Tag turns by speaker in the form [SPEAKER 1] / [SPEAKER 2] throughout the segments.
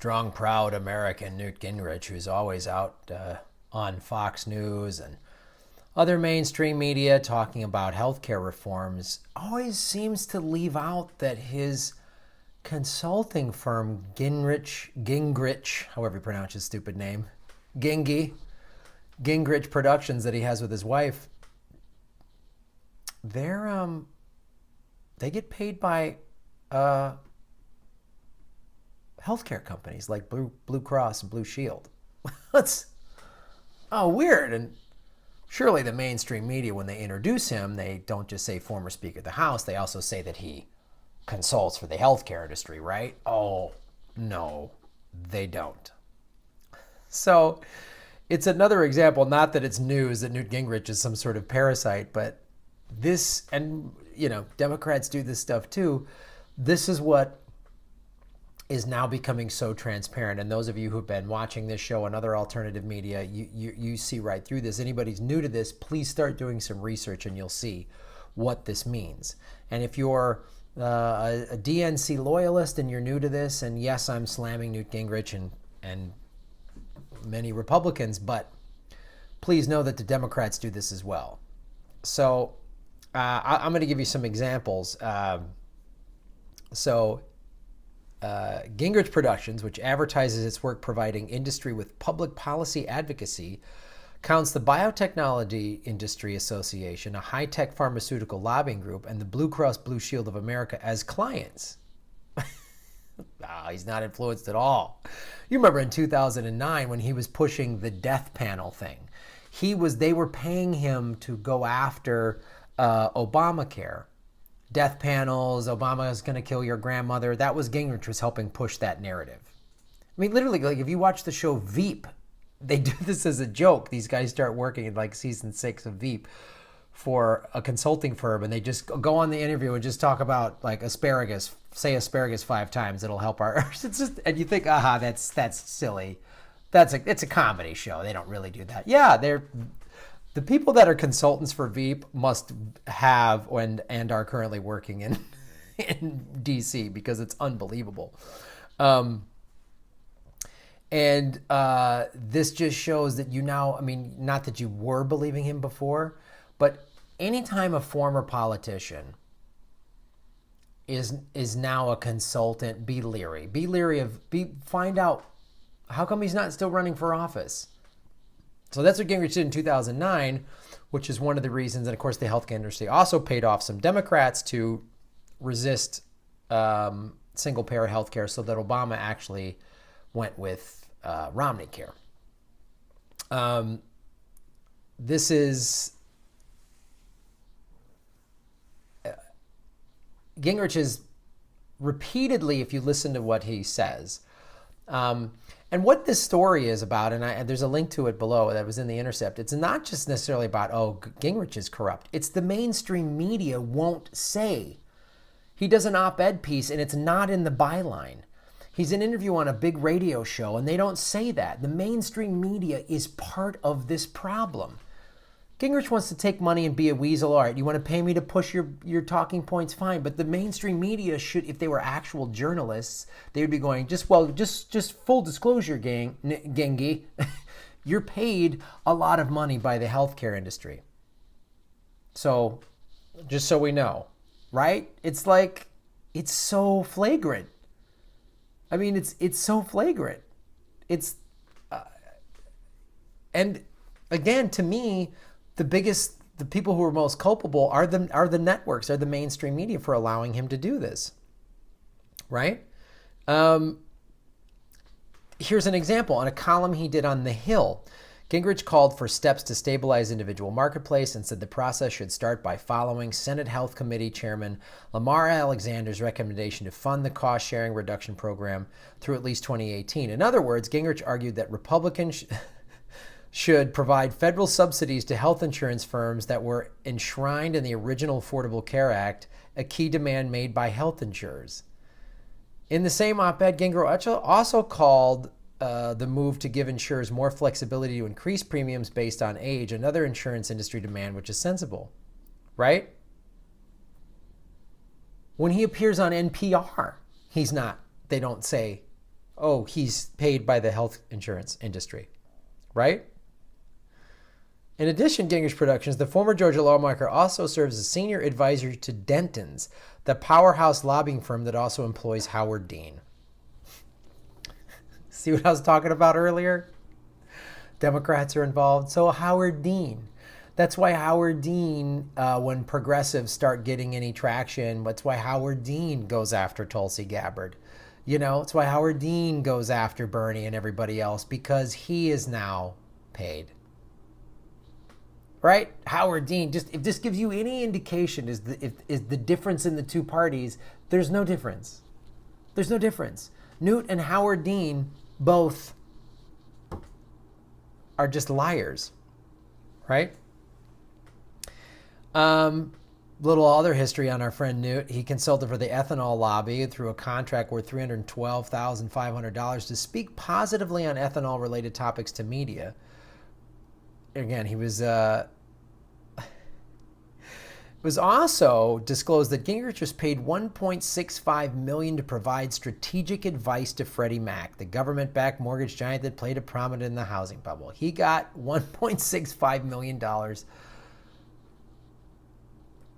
[SPEAKER 1] strong, proud American Newt Gingrich, who's always out on Fox News and other mainstream media talking about healthcare reforms, always seems to leave out that his consulting firm, Gingrich, however you pronounce his stupid name, Gingrich Productions that he has with his wife, they get paid by healthcare companies like Blue Cross and Blue Shield. That's weird. And surely the mainstream media, when they introduce him, they don't just say former Speaker of the House. They also say that he consults for the healthcare industry, right? Oh, no, they don't. So it's another example, not that it's news that Newt Gingrich is some sort of parasite, but this, and Democrats do this stuff too. This is what is now becoming so transparent. And those of you who've been watching this show and other alternative media, you see right through this. Anybody's new to this, please start doing some research and you'll see what this means. And if you're a DNC loyalist and you're new to this, and yes, I'm slamming Newt Gingrich and many Republicans, but please know that the Democrats do this as well. So I'm going to give you some examples. Gingrich Productions, which advertises its work providing industry with public policy advocacy, counts the Biotechnology Industry Association, a high-tech pharmaceutical lobbying group, and the Blue Cross Blue Shield of America as clients. He's not influenced at all. You remember in 2009 when he was pushing the death panel thing. They were paying him to go after Obamacare. Death panels, Obama is going to kill your grandmother. That was Gingrich was helping push that narrative. I mean, literally, like if you watch the show Veep, they do this as a joke. These guys start working in like season 6 of Veep for a consulting firm, and they just go on the interview and just talk about like asparagus. Say asparagus 5 times. It'll help our. It's just, and you think, that's silly. It's a comedy show. They don't really do that. Yeah, the people that are consultants for Veep must have and are currently working in DC because it's unbelievable. This just shows that not that you were believing him before, but anytime a former politician is now a consultant, be leery. Find out how come he's not still running for office. So that's what Gingrich did in 2009, which is one of the reasons. And of course, the healthcare industry also paid off some Democrats to resist single-payer healthcare, so that Obama actually went with Romney Care. This is Gingrich is repeatedly, if you listen to what he says. And what this story is about, and there's a link to it below that was in the Intercept, it's not just necessarily about, Gingrich is corrupt. It's the mainstream media won't say. He does an op-ed piece, and it's not in the byline. He's an interview on a big radio show, and they don't say that. The mainstream media is part of this problem. Gingrich wants to take money and be a weasel. All right, you want to pay me to push your talking points? Fine. But the mainstream media should, if they were actual journalists, they would be going, just full disclosure, Gengi, you're paid a lot of money by the healthcare industry. So, just so we know, right? It's like, it's so flagrant. I mean, it's so flagrant. And again, to me, the people who are most culpable are the networks, are the mainstream media for allowing him to do this, right? Here's an example. On a column he did on The Hill, Gingrich called for steps to stabilize individual marketplace and said the process should start by following Senate Health Committee Chairman Lamar Alexander's recommendation to fund the cost-sharing reduction program through at least 2018. In other words, Gingrich argued that Republicans should provide federal subsidies to health insurance firms that were enshrined in the original Affordable Care Act, a key demand made by health insurers. In the same op-ed, Gingrich also called the move to give insurers more flexibility to increase premiums based on age, another insurance industry demand, which is sensible, right? When he appears on NPR, they don't say Oh, he's paid by the health insurance industry, right? In addition to Gingrich Productions, the former Georgia lawmaker also serves as senior advisor to Denton's, the powerhouse lobbying firm that also employs Howard Dean. See what I was talking about earlier? Democrats are involved. So Howard Dean. That's why Howard Dean, when progressives start getting any traction, that's why Howard Dean goes after Tulsi Gabbard. You know, it's why Howard Dean goes after Bernie and everybody else, because he is now paid. Right? Howard Dean, just if this gives you any indication is the difference in the two parties, there's no difference. There's no difference. Newt and Howard Dean both are just liars, right? Little other history on our friend Newt. He consulted for the ethanol lobby through a contract worth $312,500 to speak positively on ethanol-related topics to media. Again, he was... It was also disclosed that Gingrich was paid $1.65 million to provide strategic advice to Freddie Mac, the government-backed mortgage giant that played a prominent in the housing bubble. He got $1.65 million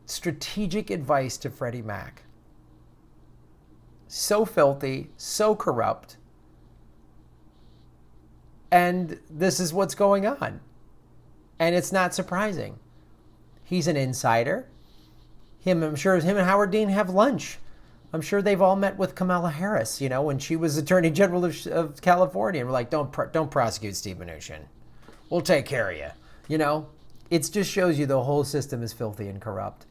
[SPEAKER 1] strategic advice to Freddie Mac. So filthy, so corrupt. And this is what's going on. And it's not surprising. He's an insider. I'm sure him and Howard Dean have lunch. I'm sure they've all met with Kamala Harris, you know, when she was Attorney General of California. And we're like, don't prosecute Steve Mnuchin. We'll take care of you. You know, it just shows you the whole system is filthy and corrupt.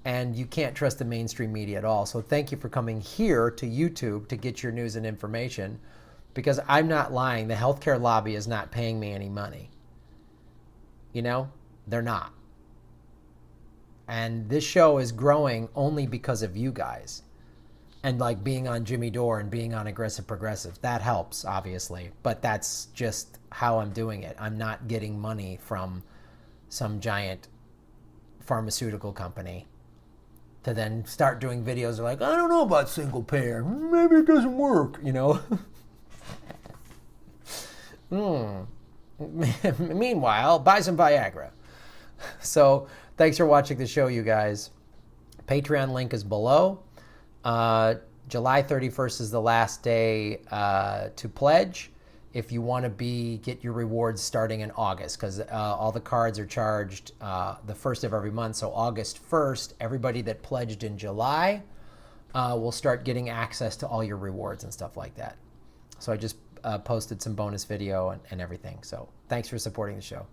[SPEAKER 1] And you can't trust the mainstream media at all. So thank you for coming here to YouTube to get your news and information. Because I'm not lying. The healthcare lobby is not paying me any money. You know, they're not. And this show is growing only because of you guys. And like being on Jimmy Dore and being on Aggressive Progressive. That helps, obviously. But that's just how I'm doing it. I'm not getting money from some giant pharmaceutical company to then start doing videos like, I don't know about single payer. Maybe it doesn't work, you know. Meanwhile, buy some Viagra. So thanks for watching the show, you guys. Patreon link is below. July 31st is the last day to pledge if you want to get your rewards starting in August, because all the cards are charged the first of every month. So August 1st, everybody that pledged in July will start getting access to all your rewards and stuff like that. So I just posted some bonus video and everything. So thanks for supporting the show.